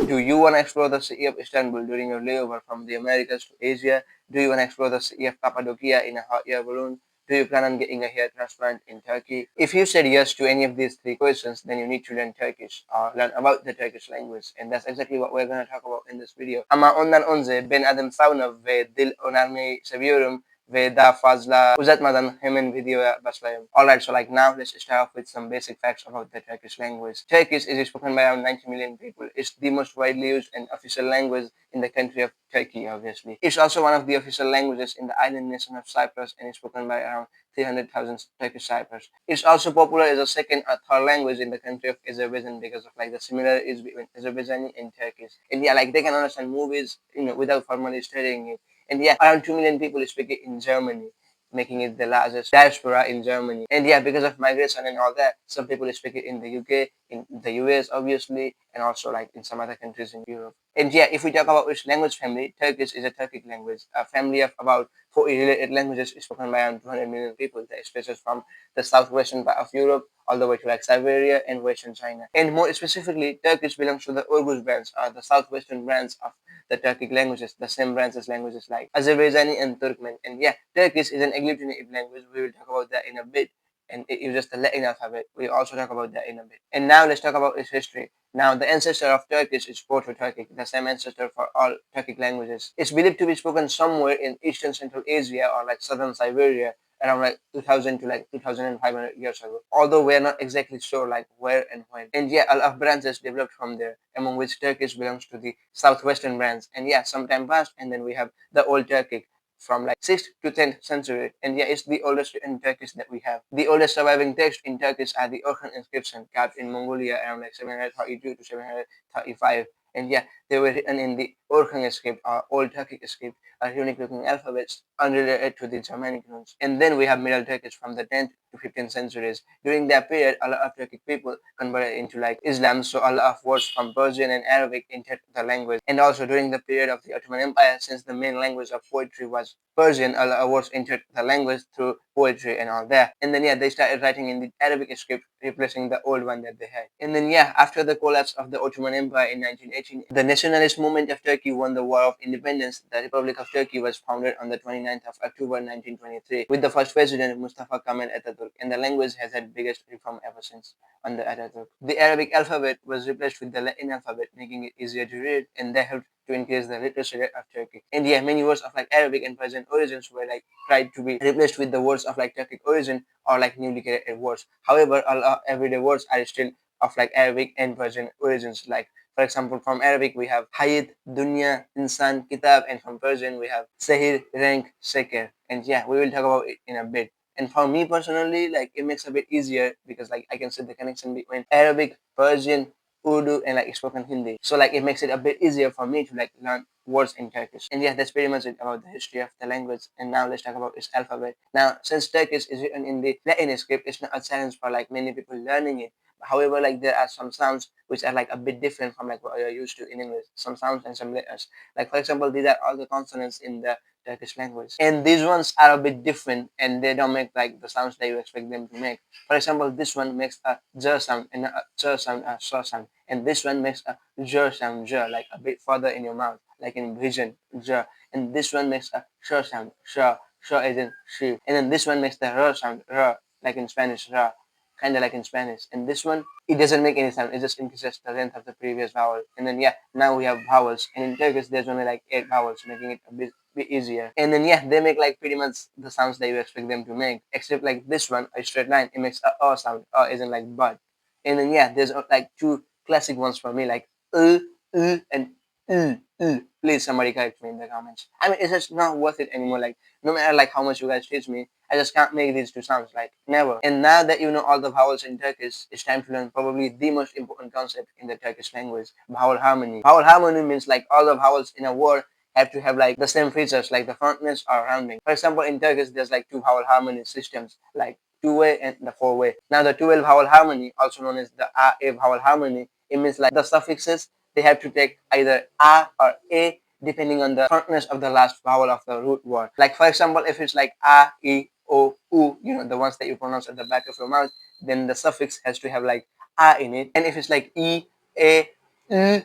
Do you want to explore the city of Istanbul during your layover from the Americas to Asia? Do you want to explore the city of Cappadocia in a hot air balloon? Do you plan on getting a hair transplant in Turkey? If you said yes to any of these three questions, then you need to learn Turkish or learn about the Turkish language. And that's exactly what we're going to talk about in this video. Ama ondan önce ben adım Savna ve dil öğrenmeyi seviyorum ve daha fazla uzatmadan hemen videoya başlayalım. Alright, so like now let's start off with some basic facts about the Turkish language. Turkish is spoken by around 90 million people. It's the most widely used and official language in the country of Turkey, obviously. It's also one of the official languages in the island nation of Cyprus and is spoken by around 300,000 Turkish Cyprus. It's also popular as a second or third language in the country of Azerbaijan because of like the similarities between Azerbaijani and Turkish. And yeah, like they can understand movies, without formally studying it. And yeah, around 2 million people speak it in Germany, making it the largest diaspora in Germany. And yeah, because of migration and all that, some people speak it in the UK, in the US, obviously, and also like in some other countries in Europe. And yeah, if we talk about which language family, Turkish is a Turkic language, a family of about 40 related languages spoken by around 200 million people that stretches from the southwestern part of Europe all the way to like Siberia and Western China. And more specifically, Turkish belongs to the Urgus branch, or the southwestern branch of the Turkic languages, the same branch as languages like Azerbaijani and Turkmen. And yeah, Turkish is an agglutinative language. We will talk about that in a bit. And it uses the Latin alphabet. We'll also talk about that in a bit. And now let's talk about its history. Now, the ancestor of Turkish is Proto-Turkic, the same ancestor for all Turkic languages. It's believed to be spoken somewhere in Eastern Central Asia or like Southern Siberia around like 2000 to like 2500 years ago. Although we're not exactly sure like where and when. And yeah, a lot of branches developed from there, among which Turkish belongs to the southwestern branch. And yeah, some time passed, and then we have the Old Turkic from like 6th to 10th century. And yeah, it's the oldest written Turkish that we have. The oldest surviving text in Turkish are the Orhan inscription carved in Mongolia around like 732 to 735. And yeah, they were written in the Orhan script or Old Turkic script, a unique looking alphabets unrelated to the Germanic runes. And then we have Middle Turkish from the 10th to 15th centuries. During that period, a lot of Turkic people converted into like Islam, so a lot of words from Persian and Arabic entered the language. And also during the period of the Ottoman Empire, since the main language of poetry was Persian, a lot of words entered the language through poetry and all that. And then yeah, they started writing in the Arabic script, replacing the old one that they had. And then yeah, after the collapse of the Ottoman Empire in 1918, the nationalist movement of Turkey won the War of Independence. The Republic of Turkey was founded on the 29th of October 1923 with the first president Mustafa Kemal Atatürk, and the language has had biggest reform ever since under Atatürk. The Arabic alphabet was replaced with the Latin alphabet, making it easier to read, and that helped to increase the literacy rate of Turkey. And yeah, many words of like Arabic and Persian origins were like tried to be replaced with the words of like Turkic origin or like newly created words. However, all everyday words are still of like Arabic and Persian origins. Like for example, from Arabic we have Hayat, Dunya, Insan, Kitab, and from Persian we have Sehir, Rank, Seker. And yeah, we will talk about it in a bit. And for me personally, like it makes a bit easier because like I can see the connection between Arabic, Persian, Urdu, and like spoken Hindi. So like it makes it a bit easier for me to like learn words in Turkish. And yeah, that's pretty much it about the history of the language. And now let's talk about its alphabet. Now, since Turkish is written in the Latin script, it's not a challenge for like many people learning it. However, like there are some sounds which are like a bit different from like what you're used to in English. Some sounds and some letters. Like for example, these are all the consonants in the Turkish language. And these ones are a bit different and they don't make like the sounds that you expect them to make. For example, this one makes a j sound and a ch sound, a sh sound. And this one makes a j sound, j, like a bit further in your mouth, like in vision, j. And this one makes a sh sound, sh, sh as in she. And then this one makes the r sound, r, like in Spanish, r, kind of like in Spanish. And this one, it doesn't make any sound. It just increases the length of the previous vowel. And then yeah, now we have vowels. And in Turkish, there's only like 8 vowels, making it a bit easier. And then yeah, they make like pretty much the sounds that you expect them to make, except like this one, a straight line, it makes a sound, isn't like but. And then yeah, there's like two classic ones for me, like and please somebody correct me in the comments. I mean, it's just not worth it anymore. Like no matter like how much you guys teach me, I just can't make these two sounds, like never. And now that you know all the vowels in Turkish, it's time to learn probably the most important concept in the Turkish language, vowel harmony. Vowel harmony means like all the vowels in a word have to have like the same features, like the frontness or rounding. For example, in Turkish, there's like two vowel harmony systems, like two-way and the four-way. Now, the two-way vowel harmony, also known as the a vowel harmony, it means like the suffixes, they have to take either a or a depending on the frontness of the last vowel of the root word. Like for example, if it's like a, e, o, u, the ones that you pronounce at the back of your mouth, then the suffix has to have like a in it. And if it's like e, a, u,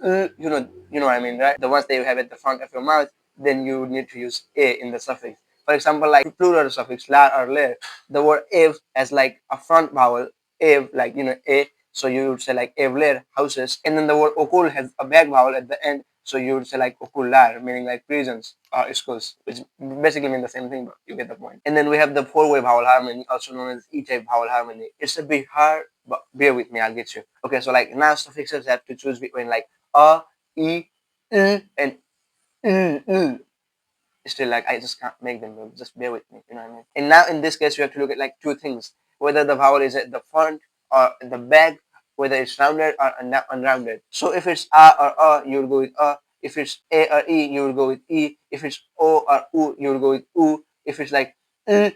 you know what I mean, right? The ones that you have at the front of your mouth, then you need to use a in the suffix. For example, like plural suffix la or le, the word ev has like a front vowel, ev, like a. So you would say like evler, houses, and then the word okul has a back vowel at the end. So you would say like okular, meaning like prisons or schools, which basically mean the same thing, but you get the point. And then we have the four-way vowel harmony, also known as E-type vowel harmony. It's a bit hard, but bear with me, I'll get you. Okay, so like now suffixes have to choose between like a, e, and still like I just can't make them, just bear with me, you know what I mean. And now in this case you have to look at like two things, whether the vowel is at the front or at the back, whether it's rounded or unrounded. So if it's a or you will go with a. If it's a or e, you will go with e. If it's o or u, you will go with u. If it's like the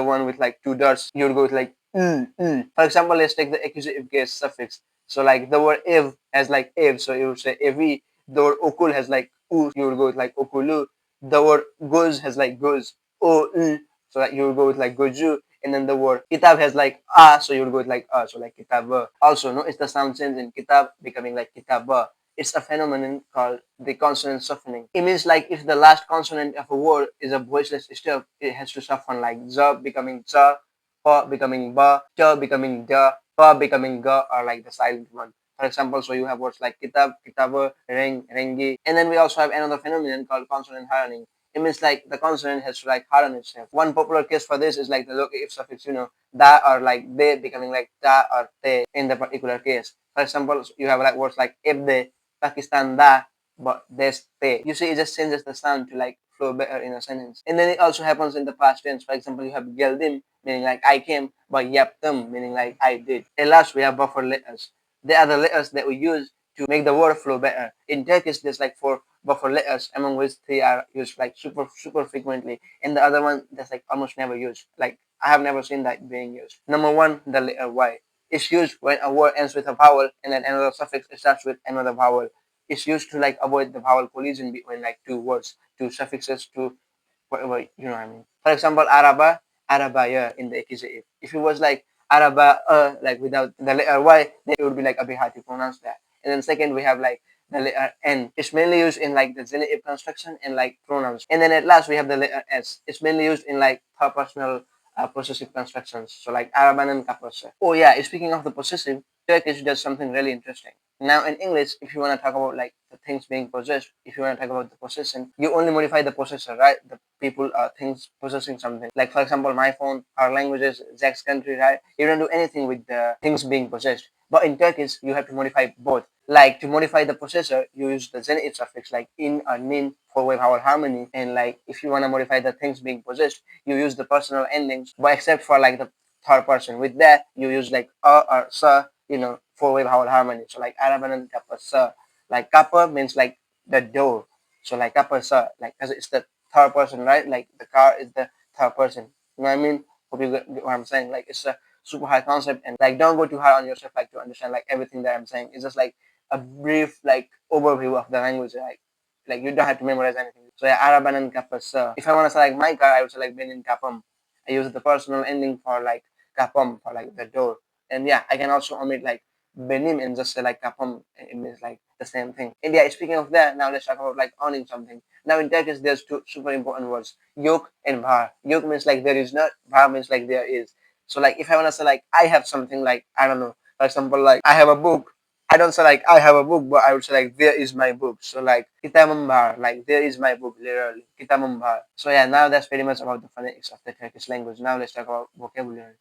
one with like two dots, you will go with like for example, let's take the accusative case suffix. So like the word ev has like ev, so you would say evi. The word okul has like u, you would go with like okulu. The word goes has like goes o u, so like you would go with like goju. And then the word kitab has like so you would go with like so like kitaba. Also, notice the sound change in kitab becoming like kitaba. It's a phenomenon called the consonant softening. It means like if the last consonant of a word is a voiceless stop, it has to soften like za becoming za, pa becoming ba, cha becoming da, pa becoming ga, or like the silent one. For example, so you have words like kitab, kitaba, reng, rengi. And then we also have another phenomenon called consonant hardening. It means like the consonant has to like harden itself. One popular case for this is like the locative suffix, da or like de becoming like da or te in the particular case. For example, you have like words like ibde, Pakistan da, but there's te. You see, it just changes the sound to like flow better in a sentence. And then it also happens in the past tense. For example, you have geldim, meaning like I came, but yaptum, meaning like I did. And last, we have buffer letters. They are the letters that we use to make the word flow better. In Turkish, there's like four buffer letters, among which three are used like super frequently, and the other one that's like almost never used. Like I have never seen that being used. Number one, the letter Y. It's used when a word ends with a vowel and then another suffix starts with another vowel. It's used to like avoid the vowel collision between like two words, two suffixes, two whatever, what I mean. For example, araba, arabaya in the accusative. If it was like araba, like without the letter Y, then it would be like a bit hard to pronounce that. And then second, we have like the letter N. It's mainly used in like the genitive construction and like pronouns. And then at last, we have the letter S. It's mainly used in like third personal possessive constructions. So like arabanan kapasa. Oh yeah, speaking of the possessive, Turkish does something really interesting. Now in English, if you want to talk about like the things being possessed, if you want to talk about the possession, you only modify the possessor, right? The people things possessing something. Like for example, my phone, our language is Jack's country, right? You don't do anything with the things being possessed. But in Turkish, you have to modify both. Like to modify the possessor, you use the genitive suffix like in or nin for wave vowel harmony. And like if you want to modify the things being possessed, you use the personal endings, but except for like the third person. With that, you use like or sa, for wave vowel harmony. So like arabanan kappa sa. Like kappa means like the door. So like kappa sa, like because it's the third person, right? Like the car is the third person. You know what I mean? Hope you get what I'm saying. Like it's a super high concept, and like don't go too hard on yourself like to understand like everything that I'm saying. It's just like a brief like overview of the language. Like you don't have to memorize anything. So yeah, arabanan kappa sa. If I want to say like my car, I would say like benin kapam. I use the personal ending for like kapam for like the door. And yeah, I can also omit like benim and just say like kapam. It means like the same thing. And yeah, speaking of that, now let's talk about like owning something. Now in Turkish, there's two super important words: yok and var. Yok means like there is not. Var means like there is. So like if I wanna say like I have something, like I don't know, for example, like I have a book. I don't say like I have a book, but I would say like there is my book. So like kita membar, like there is my book, literally. Kita membar. So yeah, now that's pretty much about the phonetics of the Turkish language. Now let's talk about vocabulary.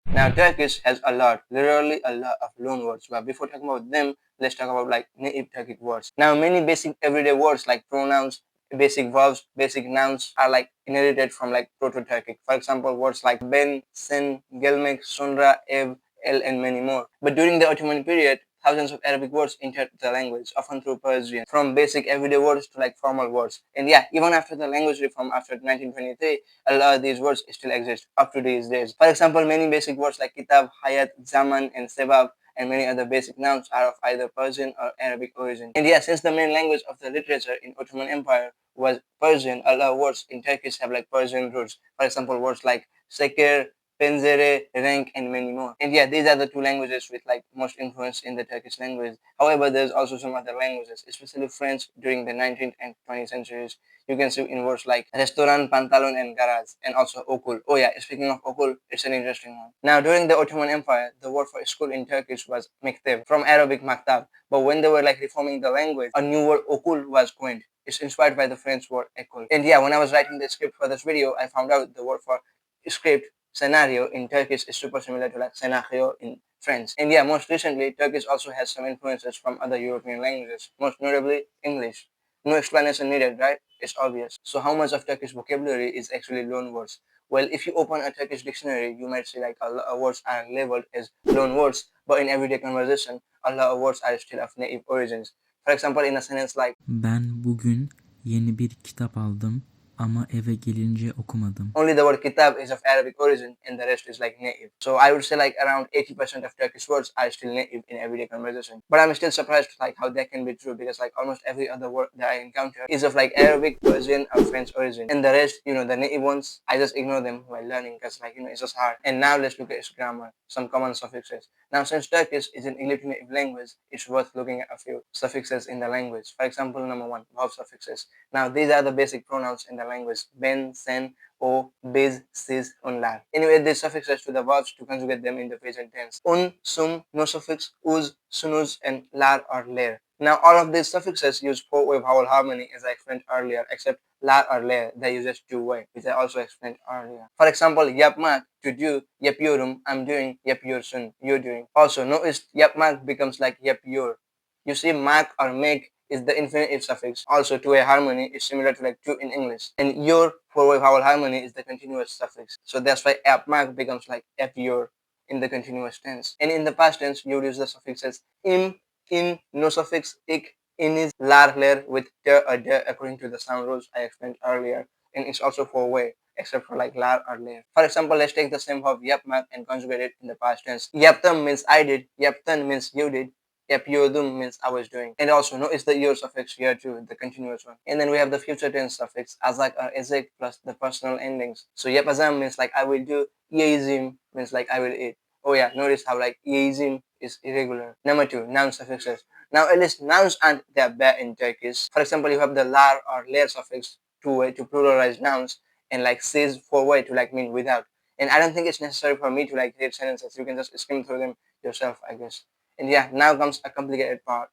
Now Turkish has a lot, literally a lot of loan words. But before talking about them, let's talk about like native Turkic words. Now many basic everyday words like pronouns, basic verbs, basic nouns are like inherited from like Proto-Turkic. For example, words like ben, sen, gelmek, sonra, ev, el, and many more. But during the Ottoman period, thousands of Arabic words entered the language, often through Persian, from basic everyday words to like formal words. And yeah, even after the language reform after 1923, a lot of these words still exist up to these days. For example, many basic words like kitab, hayat, zaman, and sebab, and many other basic nouns are of either Persian or Arabic origin. And yeah, since the main language of the literature in Ottoman Empire was Persian, a lot of words in Turkish have like Persian roots. For example, words like sekir, pencere, renk, and many more. And yeah, these are the two languages with like most influence in the Turkish language. However, there's also some other languages, especially French during the 19th and 20th centuries. You can see in words like restaurant, pantalon, and garage, and also okul. Oh yeah, speaking of okul, it's an interesting one. Now, during the Ottoman Empire, the word for school in Turkish was mekteb, from Arabic maktab. But when they were like reforming the language, a new word okul was coined. It's inspired by the French word école. And yeah, when I was writing the script for this video, I found out the word for script, scenario, in Turkish is super similar to like scenario in French. And yeah, most recently, Turkish also has some influences from other European languages, most notably English. No explanation needed, right? It's obvious. So how much of Turkish vocabulary is actually loan words? Well, if you open a Turkish dictionary, you might see like a lot of words are labeled as loan words, but in everyday conversation, a lot of words are still of native origins. For example, in a sentence like Ben bugün yeni bir kitap aldım ama eve gelince okumadım. only the word kitab is of Arabic origin and the rest is like native. So I would say like around 80% of Turkish words are still native in everyday conversation. But I'm still surprised like how that can be true because like almost every other word that I encounter is of like Arabic, Persian or French origin. And the rest, the native ones, I just ignore them while learning because like, it's just hard. And now let's look at its grammar, some common suffixes. Now since Turkish is an agglutinative language, it's worth looking at a few suffixes in the language. For example, number one, verb suffixes. Now these are the basic pronouns in the language: ben, sen, o, biz, siz, unlar. Anyway, these suffixes to the verbs to conjugate them in the present tense. Un, sum, no suffix, uz, sunuz, and lar or lair. Now, all of these suffixes use four-way vowel harmony as I explained earlier, except lar or lair that uses two-way, which I also explained earlier. For example, yapmak, to do, yapıyorum, I'm doing, yapıyorsun, you're doing. Also, notice yapmak becomes like yapıyor. You see, mak or make is the infinitive suffix. Also, two-way harmony is similar to like to in English. And your four-way vowel harmony is the continuous suffix. So that's why yapmak becomes like yapıyor in the continuous tense. And in the past tense, you would use the suffixes im, in, no suffix, ik, in is, lar, ler with der or der according to the sound rules I explained earlier. And it's also four-way except for like lar or ler. For example, let's take the same verb yapmak and conjugate it in the past tense. Yaptım means I did, yaptın means you did, yapıyordum means I was doing. And also notice the yor suffix here too, the continuous one. And then we have the future tense suffix, azak or ezek plus the personal endings. So yapacağım means like I will do, yiyeceğim means like I will eat. Oh yeah, notice how like yiyeceğim is irregular. Number two, noun suffixes. Now at least nouns aren't that bad in Turkish. For example, you have the lar or ler suffix two-way to pluralize nouns, and like says four-way to like mean without. And I don't think it's necessary for me to like read sentences. You can just skim through them yourself, I guess. And yeah, now comes a complicated part.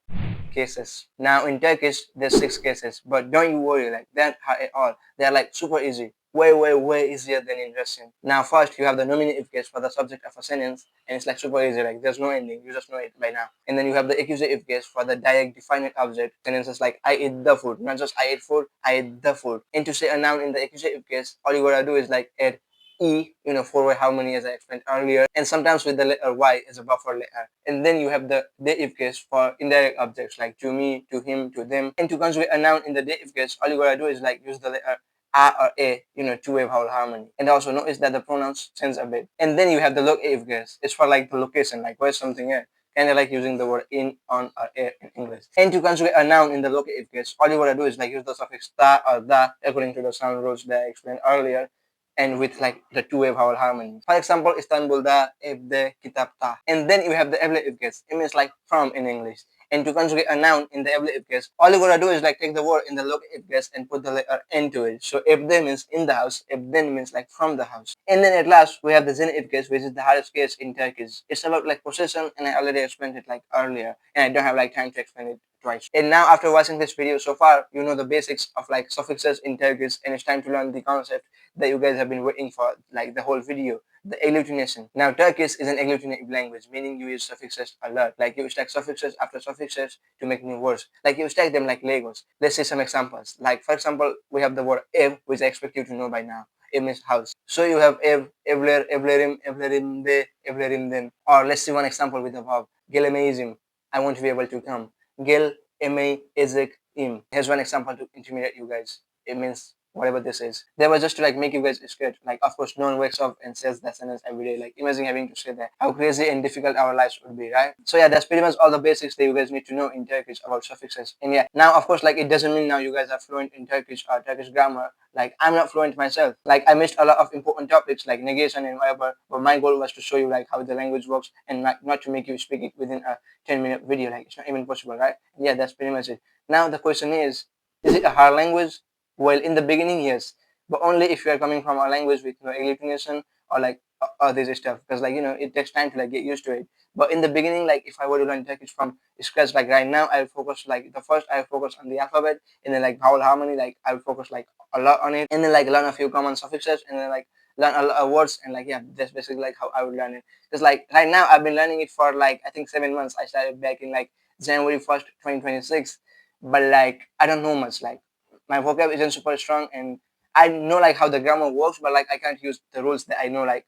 Cases. Now in Turkish, there's 6 cases, but don't you worry, like that hard at all. They're like super easy. Way easier than in Russian. Now first you have the nominative case for the subject of a sentence, and it's like super easy, like there's no ending, you just know it by now. And then you have the accusative case for the direct definite object, sentences like I ate the food, not just I ate food, I ate the food. And to say a noun in the accusative case, all you gotta do is like add E, four-way harmony as I explained earlier, and sometimes with the letter Y as a buffer letter. And then you have the dative case for indirect objects like to me, to him, to them. And to conjugate a noun in the dative case, all you gotta do is like use the letter A or A, two-way vowel harmony. And also notice that the pronouns change a bit. And then you have the locative case. It's for like the location, like where's something at. Kind of like using the word in, on, or air in English. And to conjugate a noun in the locative case, all you gotta do is like use the suffix ta or da according to the sound rules that I explained earlier, and with like the two-way vowel harmony. For example, İstanbul'da evde kitapta. And then you have the ablative case. It means like from in English. And to conjugate a noun in the ablative case, all you gotta do is like take the word in the locative case and put the letter into it. So evde means in the house, evden means like from the house. And then at last we have the genitive case, which is the hardest case in Turkish. It's about like possession, and I already explained it like earlier, and I don't have like time to explain it twice. And now after watching this video so far, you know the basics of like suffixes in Turkish, and it's time to learn the concept that you guys have been waiting for like the whole video, the agglutination. Now Turkish is an agglutinative language, meaning you use suffixes a lot. Like you stack suffixes after suffixes to make new words. Like you stack them like Legos. Let's see some examples. Like for example, we have the word ev, which I expect you to know by now. It means house. So you have ev, evler, evlerim, evlerimde, evlerimden. Or let's see one example with the verb gelemeyizim. I want to be able to come. Gel, emey, ezek, im. Here's one example to intimidate you guys. It means whatever this is. They were just to like make you guys scared. Like, of course, no one wakes up and says that sentence every day. Like, imagine having to say that. How crazy and difficult our lives would be, right? So yeah, that's pretty much all the basics that you guys need to know in Turkish about suffixes. And yeah, now of course, like, it doesn't mean now you guys are fluent in Turkish or Turkish grammar. Like, I'm not fluent myself. Like, I missed a lot of important topics like negation and whatever. But my goal was to show you like how the language works and not to make you speak it within a 10-minute video. Like, it's not even possible, right? And yeah, that's pretty much it. Now the question is it a hard language? Well, in the beginning, yes, but only if you are coming from a language with agglutination or like all this stuff, because like it takes time to like get used to it. But in the beginning, like if I were to learn Turkish from scratch, like right now, I'll focus like the first I'll focus on the alphabet, and then like vowel harmony, like I'll focus like a lot on it, and then like learn a few common suffixes, and then like learn a lot of words, and like yeah, that's basically like how I would learn it. Because like right now, I've been learning it for like I think 7 months. I started back in like January 1st, 2026, but like I don't know much. Like my vocab isn't super strong, and I know like how the grammar works, but like I can't use the rules that I know like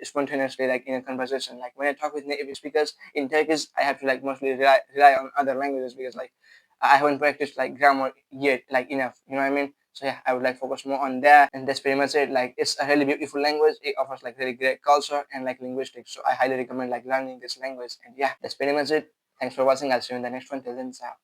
spontaneously like in a conversation. Like when I talk with native speakers in Turkish, I have to like mostly rely on other languages because like I haven't practiced like grammar yet like enough. You know what I mean? So yeah, I would like focus more on that, and that's pretty much it. Like it's a really beautiful language. It offers like really great culture and like linguistics. So I highly recommend like learning this language. And yeah, that's pretty much it. Thanks for watching. I'll see you in the next one. Till then, ciao.